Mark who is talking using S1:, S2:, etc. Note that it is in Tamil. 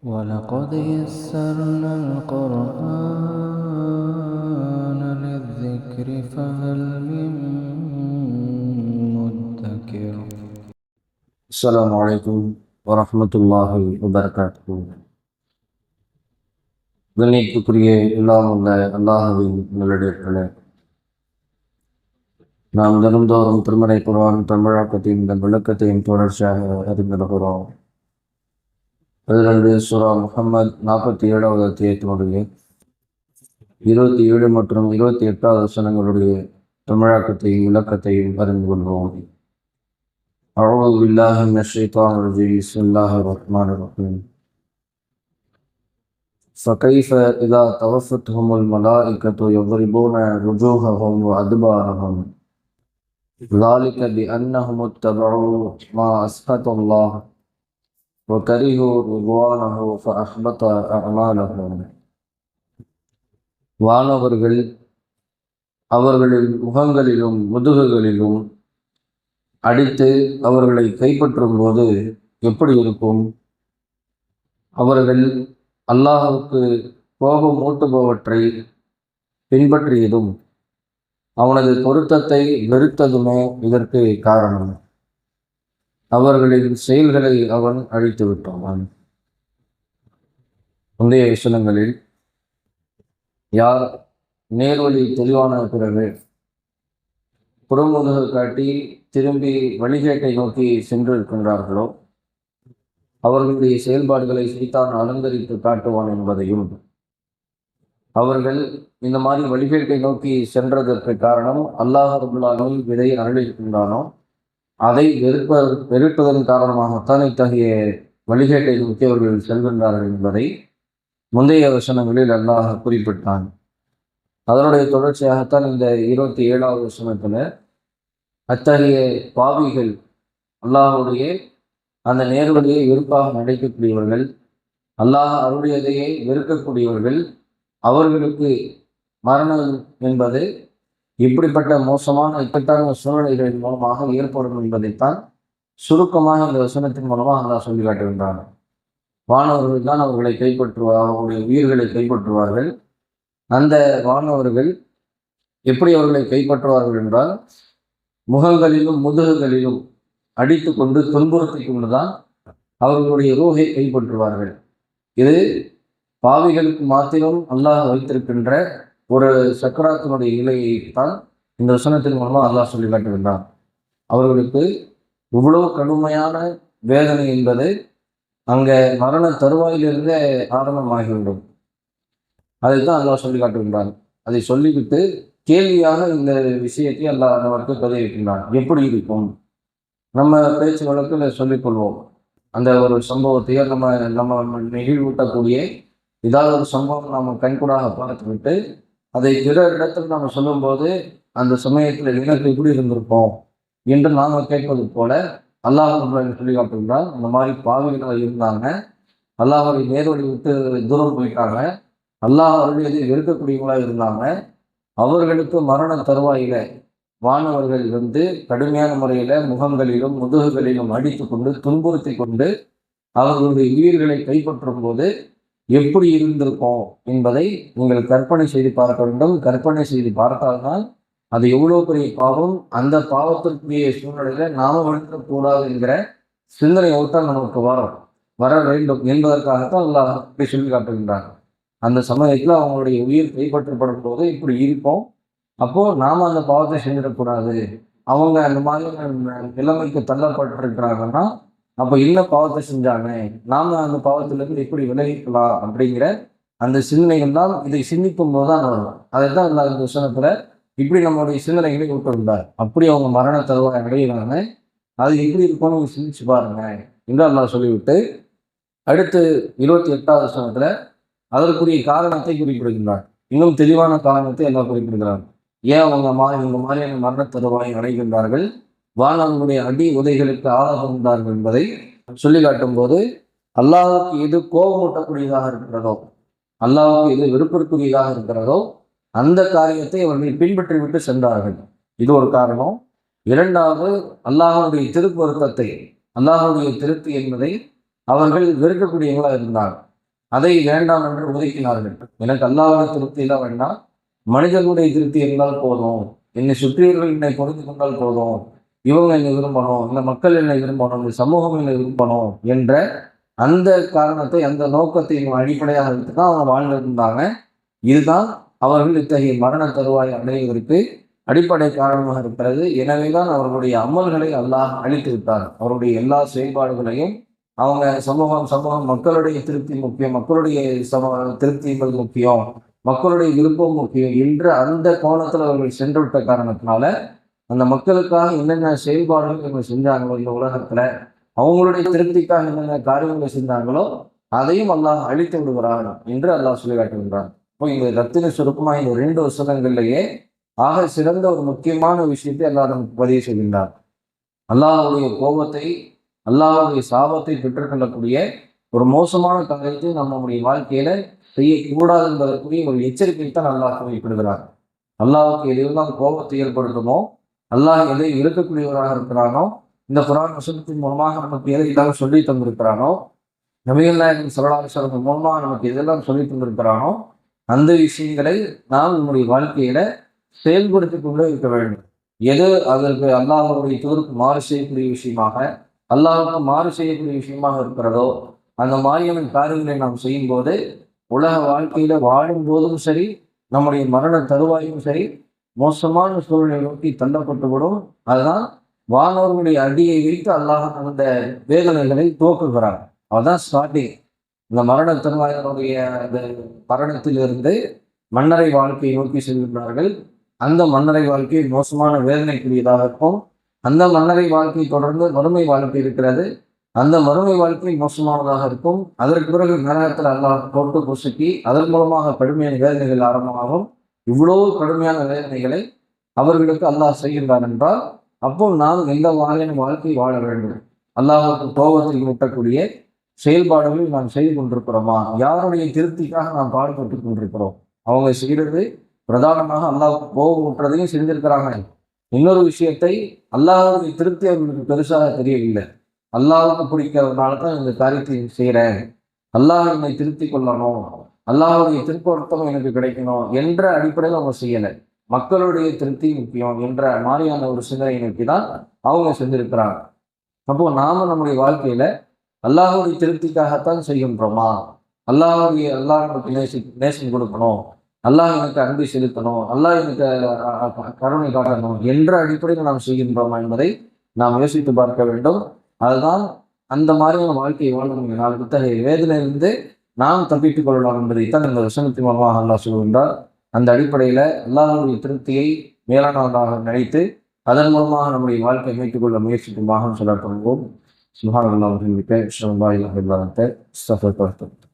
S1: وَلَقَدْ يَسَّرْنَا الْقُرْآنَ لِلذِّكْرِ فَهَلْ مِن مُّدَّكِرٍ.
S2: السلام عليكم ورحمة الله وبركاته. கண்ணியத்துக்குரிய எல்லாம் உள்ள அல்லாஹ்வின் நல்லடியார்களே, நாம் தினந்தோறும் திருமறை குர்ஆன் தமிழாக்கத்தையும் இந்த விளக்கத்தையும் தொடர்ச்சியாக அறிந்து வருகிறோம். 12 சூரா முஹம்மது 47வது அத்தியாயத்தினுடைய 27 மற்றும் 28வது வசனங்களுடைய தமிழாக்கத்தையும் விளக்கத்தையும் அறிந்து கொள்வோம். أعوذ بالله من الشيطان الرجيم. بسم الله الرحمن الرحيم. فكيف إذا توفتهم الملائكة يضربون وجوههم وأدبارهم ذلك بأنهم اتبعوا ما أسخط الله وكرهوا رضوانه فأحبط أعمالهم. வானவர்கள் அவர்களின் முகங்களிலும் முதுகுகளிலும் அடித்து அவர்களை கைப்பற்றும் போது எப்படி இருக்கும்? அவர்கள் அல்லாஹ்வுக்கு கோபம் ஊட்டுபவற்றை பின்பற்றியதும் அவனது பொருத்தத்தை வெறுத்ததுமே இதற்கு காரணம். அவர்களின் செயல்களை அவன் அழித்து விட்டான். முந்தைய வசனங்களில் யார் நேர்வழி தெளிவான பிறகு புறமுதுகு காட்டி திரும்பி வழிகேட்டை நோக்கி சென்று இருக்கின்றார்களோ அவர்களுடைய செயல்பாடுகளை சைத்தான் அலங்கரித்து காட்டுவான் என்பதையும், அவர்கள் இந்த மாதிரி வழிகேட்டை நோக்கி சென்றதற்கு காரணம் அல்லாஹ் ரப்பல் ஆலமீன் விதை அருளியிருக்கின்றானோ அதை வெறுப்பதன் காரணமாகத்தான் இத்தகைய வழிகேட்டை நோக்கி அவர்கள் செல்கின்றார்கள் என்பதை முந்தைய வசனங்களில் அல்லாஹ் குறிப்பிட்டான். அதனுடைய தொடர்ச்சியாகத்தான் இந்த 27வது வசனத்தில் அத்தகைய பாவிகள், அல்லாஹுடைய அந்த நேர்வழியை வெறுப்பாக நடிக்கக்கூடியவர்கள், அல்லாஹ் அருளியதையே வெறுக்கக்கூடியவர்கள், அவர்களுக்கு மரணம் என்பது இப்படிப்பட்ட மோசமான இக்கட்டான சூழ்நிலைகளின் மூலமாக ஏற்படும் என்பதைத்தான் சுருக்கமாக இந்த வசனத்தின் மூலமாக அல்லாஹ் சொல்லி காட்டுகின்றான். வானவர்கள் தான் அவர்களை கைப்பற்றுவார், அவருடைய உயிர்களை கைப்பற்றுவார்கள். அந்த வானவர்கள் எப்படி அவர்களை கைப்பற்றுவார்கள் என்றால், முகங்களிலும் முதுகுகளிலும் அடித்து கொண்டு துன்புறுத்தி கொண்டுதான் அவர்களுடைய ரூஹை கைப்பற்றுவார்கள். இது பாவிகளுக்கு மாத்திரம் அல்லாஹ் வைத்திருக்கின்ற ஒரு சக்கராத்தினுடைய நிலையைத்தான் இந்த வசனத்தின் மூலமாக அல்லாஹ் சொல்லி காட்டுகின்றான். அவர்களுக்கு இவ்வளவு கடுமையான வேதனை என்பது அங்கே மரண தருவாயிலிருந்தே ஆரம்பமாகிவிடும். அதைத்தான் அல்லாஹ் சொல்லி காட்டுகின்றான். அதை சொல்லிவிட்டு கேள்வியாக இந்த விஷயத்தை அல்லாஹ் நமக்கு பதிவிக்கின்றான். எப்படி இருக்கும்? நம்ம பேச்சு வழக்கில் சொல்லிக்கொள்வோம். அந்த ஒரு சம்பவத்தையோ நம்ம நெகிழ்வூட்டக்கூடிய ஏதாவது ஒரு சம்பவம் நாம் கண்கூடாக பார்த்துவிட்டு அதை பிற இடத்துல நம்ம சொல்லும்போது அந்த சமயத்தில் எனக்கு எப்படி இருந்திருப்போம் என்று நாம் கேட்பது போல அல்லாஹ் சொல்லி காட்டுகின்றான். அந்த மாதிரி பாவிகளாக இருந்தாங்க, அல்லாஹ்வை நேர்வழி விட்டு தூரம் போயிட்டாங்க, அல்லாஹ் அவர்களுடைய வெறுக்கக்கூடியவங்களாக இருந்தாங்க. அவர்களுக்கு மரண தருவாயில வானவர்கள் கடுமையான முறையில முகங்களிலும் முதுகுகளிலும் அடித்து கொண்டு துன்புறுத்தி கொண்டு அவர்களுடைய உயிர்களை கைப்பற்றும் போது எப்படி இருந்திருக்கும் என்பதை நீங்கள் கற்பனை செய்து பார்க்க வேண்டும். கற்பனை செய்து பார்த்தால்தான் அது எவ்வளவு பெரிய பாவம், அந்த பாவத்திற்குரிய சூழ்நிலையில நாம விழுக்கக்கூடாது என்கிற சிந்தனை ஓட்டம் நமக்கு வர வேண்டும் என்பதற்காகத்தான் அல்லாஹ் இப்படி சொல்லி காட்டுகின்றாங்க. அந்த சமயத்தில் அவங்களுடைய உயிர் கைப்பற்றப்படும் போது இப்படி இருக்கும். அப்போ நாம அந்த பாவத்தை செஞ்சிடக்கூடாது. அவங்க அந்த மாதிரி நிலைமைக்கு தள்ளப்பட்டிருக்கிறாங்கன்னா அப்போ என்ன பாவத்தை செஞ்சாங்க, நாம அந்த பாவத்திலிருந்து எப்படி விலகிக்கலாம் அப்படிங்கிற அந்த சிந்தனைகள் தான் இதை சிந்திக்கும் போது தான் வரும். அதைத்தான் இந்த வசனத்துல இப்படி நம்மளுடைய சிந்தனைகளை விட்டுருந்தார். அப்படி அவங்க மரண தருவாய் அடைகிறாங்க, அது எப்படி இருக்கும்னு சிந்திச்சு பாருங்க என்று அல்லாஹ் சொல்லிவிட்டு அடுத்து 28வது வசனத்துல அதற்குரிய காரணத்தை குறிப்பிடுகின்றார். இன்னும் தெளிவான காரணத்தை எல்லாம் குறிப்பிடுகிறார். ஏன் அவங்க இந்த மாதிரியான மரண தருவாயை அடைகின்றார்கள், வானவர்களுடைய அடி உதைகளுக்கு ஆளாகின்றார்கள் என்பதை சொல்லி காட்டும் போது, அல்லாஹ்வுக்கு எது கோபமூட்டக்கூடியதாக இருக்கிறதோ, அல்லாஹ்வுக்கு எது வெறுப்பிற்குரியதாக இருக்கிறதோ அந்த காரியத்தை அவர்கள் பின்பற்றி விட்டு சென்றார்கள். இது ஒரு காரணம். இரண்டாவது, அல்லாஹ்வுடைய திருப்பொருத்தத்தை, அல்லாஹ்வுடைய திருப்தி என்பதை அவர்கள் வெறுக்கக்கூடியவர்களாக இருந்தாங்க. அதை வேண்டாம் என்று ஒதுக்கினார்கள். எனக்கு அல்லாஹ்வுடைய திருப்தியெல்லாம் வேண்டாம், மனிதர்களுடைய திருப்தி இருந்தால் போதும், என்னை சுற்றியவர்கள் என்னை பொறுத்து கொண்டால் போதும், இவங்க என்னை விரும்பணும், இந்த மக்கள் என்னை விரும்பணும், இந்த சமூகம் என்னை விரும்பணும் என்ற அந்த காரணத்தை, அந்த நோக்கத்தை அடிப்படையாக வைத்து தான் அவங்க வாழ்ந்திருந்தாங்க. இதுதான் அவர்கள் இத்தகைய மரண தருவாய் அடைவதற்கு அடிப்படை காரணமாக இருக்கிறது. எனவேதான் அவர்களுடைய அமல்களை அல்லாஹ் அழித்து விட்டார். அவருடைய எல்லா செயல்பாடுகளையும் அவங்க சமூகம் மக்களுடைய திருப்தி முக்கியம், மக்களுடைய திருப்திகள் முக்கியம், மக்களுடைய விருப்பம் முக்கியம் என்ற அந்த கோணத்தில் அவர்கள் சென்று விட்ட காரணத்தினால அந்த மக்களுக்காக என்னென்ன செயல்பாடுகள் இவங்க செஞ்சாங்களோ இந்த உலகத்துல, அவங்களுடைய திருப்திக்காக என்னென்ன காரியங்களை செஞ்சாங்களோ அதையும் அல்லாஹ் அழித்து விடுகிறான் என்று அல்லாஹ் சொல்லி காட்டுகின்றான். இப்போ இந்த ரத்தின சுருக்கமா இந்த 2 வசனங்கள்லயே ஆக சிறந்த ஒரு முக்கியமான விஷயத்தை அல்லாஹ் நமக்கு பதிவு செய்கின்றார். அல்லாஹ்வுடைய கோபத்தை, அல்லாஹ்வுடைய சாபத்தை பெற்றுக்கொள்ளக்கூடிய ஒரு மோசமான காரியத்தை நம்முடைய வாழ்க்கையில செய்யக்கூடாது என்பதற்குரிய ஒரு எச்சரிக்கை தான் அல்லாஹ் குறிப்பிடுகிறார். அல்லாஹ்வுக்கு எதுவெல்லாம் கோபத்தை ஏற்படுத்துமோ, அல்லாஹ் எதை இருக்கக்கூடியவராக இருக்கிறானோ, இந்த குர்ஆன் வசனத்தின் மூலமாக நமக்கு எதையெல்லாம் சொல்லி தந்திருக்கிறானோ, நபிகள் நாயகம் ஸல்லல்லாஹு அலைஹி வஸல்லம் மூலமாக நமக்கு எதெல்லாம் சொல்லி தந்திருக்கிறானோ அந்த விஷயங்களை நாம் நம்முடைய வாழ்க்கையில செயல்படுத்தி கொண்டே இருக்க வேண்டும். எது அதற்கு அல்லாஹ்வுடைய தூதருக்கு மாறு செய்யக்கூடிய விஷயமாக, அல்லாஹ்வுக்கு மாறு செய்யக்கூடிய விஷயமாக இருக்கிறதோ அந்த மாதிரியான காரியங்களை நாம் செய்யும் போது உலக வாழ்க்கையில வாழும் போதும் சரி, நம்முடைய மரண தருவாயும் சரி, மோசமான சூழ்நிலை நோக்கி தள்ளப்பட்டுவிடும். அதுதான் வானவர்களுடைய அடியை வைத்து அல்லாஹ் அந்த வேதனைகளை துவக்குகிறார். அதுதான் ஸ்டார்டிங். இந்த மரண தருவாயினுடைய அந்த மரணத்திலிருந்து மன்னரை வாழ்க்கையை நோக்கி செல்கின்றார்கள். அந்த மன்னரை வாழ்க்கை மோசமான வேதனைக்குரியதாக இருக்கும். அந்த மன்னரை வாழ்க்கை தொடர்ந்து மறுமை வாழ்க்கை இருக்கிறது. அந்த மறுமை வாழ்க்கை மோசமானதாக இருக்கும். அதற்கு பிறகு நரகத்தில் அல்லாஹ் போட்டு பொசுக்கி அதன் மூலமாக கடுமையான வேதனைகள் ஆரம்பமாகும். இவ்வளவு கடுமையான வேதனைகளை அவர்களுக்கு அல்லாஹ் செய்கின்றார் என்றால், அப்போ நாம் எந்த வகையான வாழ்க்கை வாழ வேண்டும்? அல்லாஹ்வுக்கு கோபத்தில் ஊட்டக்கூடிய செயல்பாடுகளை நாம் செய்து கொண்டிருக்கிறோமா? யாருடைய திருப்திக்காக நாம் பாடுபட்டு கொண்டிருக்கிறோம்? அவங்க செய்கிறது பிரதானமாக அல்லாஹ்வுக்கு கோபம் ஊட்டுறதையும் செஞ்சிருக்கிறாங்க. இன்னொரு விஷயத்தை, அல்லாஹ்வுடைய திருப்தி அவர்களுக்கு பெருசாக தெரியவில்லை. அல்லாஹ்வுக்கு பிடிக்கிறதுனால தான் இந்த காரியத்தை செய்கிறேன், அல்லாஹ் என்னை திருப்தி கொள்ளணும், அல்லாஹ்வுடைய திருப்பொருத்தம் எனக்கு கிடைக்கணும் என்ற அடிப்படையில் அவங்க செய்யலை. மக்களுடைய திருப்தி முக்கியம் என்ற மாதிரியான ஒரு சிந்தனை நோக்கி தான் அவங்க செஞ்சிருக்கிறாங்க. அப்போ நாம நம்முடைய வாழ்க்கையில அல்லாஹ்வுடைய திருப்திக்காகத்தான் செய்கின்றோமா? அல்லாஹ் நமக்கு நேசம் கொடுக்கணும், அல்லாஹ் எனக்கு அன்பை செலுத்தணும், அல்லாஹ் எனக்கு கருணை காட்டணும் என்ற அடிப்படையில் நாம் செய்கின்றோமா என்பதை நாம் யோசித்து பார்க்க வேண்டும். அதுதான் அந்த மாதிரியான வாழ்க்கையை வாழணும். நாளைக்கு இத்தகைய வேதனையிலிருந்து நாம் தப்பித்துக் கொள்ளலாம் என்பதைத்தான் இந்த வசனத்தின் மூலமாக அல்லாஹ் சொல்கின்றார். அந்த அடிப்படையில் அல்லாஹ்வுடைய திருப்தியை மேலானதாக நினைத்து அதன் மூலமாக நம்முடைய வாழ்க்கையை மீட்டுக் கொள்ள முயற்சிக்குமாக சொல்லப்படுவோம். சுப்ஹானல்லாஹ் வபிஹம்திஹி, அஷ்ஹது அல்லா இலாஹா இல்லா அன்த, அஸ்தக்ஃபிருக்க வ அத்தூபு இலைக்.